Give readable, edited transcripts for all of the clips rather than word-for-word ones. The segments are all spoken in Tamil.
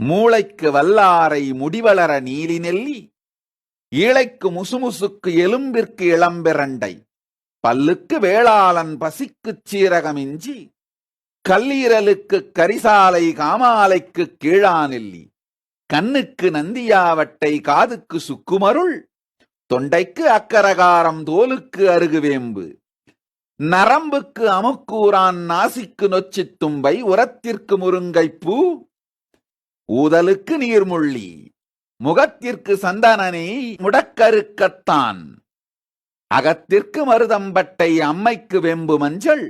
மூளைக்கு வல்லாரை முடிவளர நீலி நெல்லி, ஈழைக்கு முசுமுசுக்கு எலும்பிற்கு இளம்பிரண்டை, பல்லுக்கு வேளாளன் பசிக்குச் சீரகமிஞ்சி, கல்லீரலுக்கு கரிசாலை காமாலைக்கு கீழாநெல்லி, கண்ணுக்கு நந்தியாவட்டை காதுக்கு சுக்குமருள், தொண்டைக்கு அக்கரகாரம் தோலுக்கு அருகுவேம்பு, நரம்புக்கு அமுக்கூரான் நாசிக்கு நொச்சித் தும்பை, உரத்திற்கு முருங்கைப்பூ, ஊதலுக்கு நீர்முள்ளி, முகத்திற்கு சந்தனனை முடக்கருக்கத்தான், அகத்திற்கு மருதம்பட்டை அம்மைக்கு வெம்பு மஞ்சள்,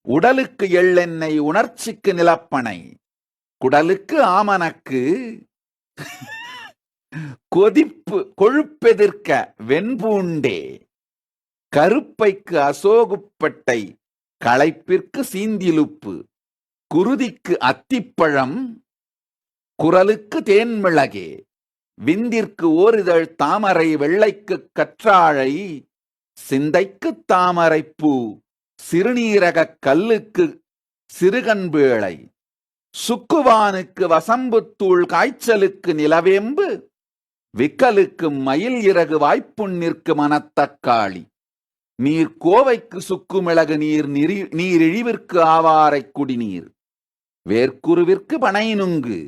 உடலுக்கு எள்ளெண்ணெய் உணர்ச்சிக்கு நிலப்பனை, குடலுக்கு ஆமணக்கு, கொழுப்பெதிர்க்க வெண்பூண்டே, கருப்பைக்கு அசோகுப்பட்டை, களைப்பிற்கு சீந்திலுப்பு, குருதிக்கு அத்திப்பழம், குரலுக்கு தேன்மிளகே, விந்திற்கு ஓரிதழ் தாமரை, வெள்ளைக்கு கற்றாழை, சிந்தைக்கு தாமரைப்பூ, சிறுநீரகக் கல்லுக்கு சிறுகன்பேளை, சுக்குவானுக்கு வசம்புத்தூள், காய்ச்சலுக்கு நிலவேம்பு, விக்கலுக்கு மயில் இறகு, வாய்ப்புண்ணிற்கு மணத்தக்காளி, நீர் கோவைக்கு சுக்குமிளகு, நீரிழிவிற்கு ஆவாரை குடிநீர், வேர்க்குருவிற்கு பனை நுங்கு,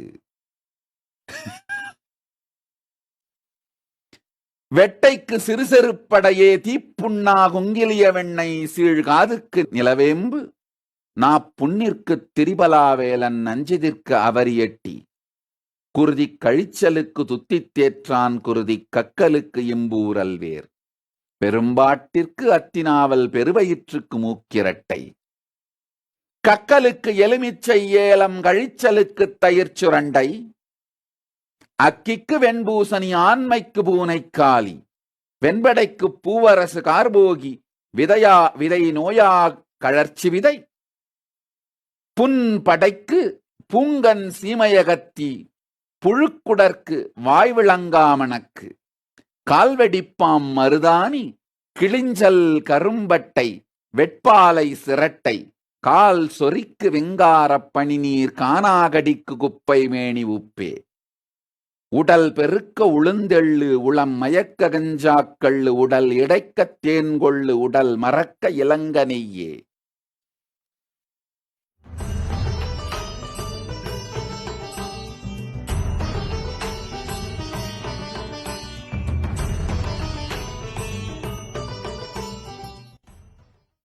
வெட்டைக்கு சிறுசெருப்படையே, தீப்புண்ணா குங்கிலிய வெண்ணெய், சீழ்காதுக்கு நிலவேம்பு, நாப்புண்ணிற்கு திரிபலாவேலன், நஞ்சதிற்கு அவரியட்டி, குருதி கழிச்சலுக்கு துத்தித் தேற்றான், குருதி கக்கலுக்கு இம்பூரல்வேர், பெரும்பாட்டிற்கு அத்தினாவல், பெருவயிற்றுக்கு மூக்கிரட்டை, கக்கலுக்கு எலுமிச்சை ஏலம், கழிச்சலுக்கு தயிர் சுரண்டை, அக்கிக்கு வெண்பூசணி, ஆண்மைக்கு பூனைக்காலி, வெண்படைக்கு பூவரசு கார்போகி, விதை நோயா கழற்சி விதை, புன்படைக்கு பூங்கன் சீமையகத்தி, புழுக்குடற்கு வாய்விளங்காமணக்கு, கால்வெடிப்பாம் மருதாணி, கிளிஞ்சல் கரும்பட்டை, வெட்பாலை சிரட்டை, கால் சொறிக்கு வெங்காரப் பனிநீர், கானாகடிக்கு குப்பை மேனி உப்பே, உடல் பெருக்க உளுந்தெள்ளு, உளம் மயக்க கஞ்சாக்கள்ளு, உடல் இடைக்கத் தேன்கொள்ளு, உடல் மறக்க இளங்க நெய்யே,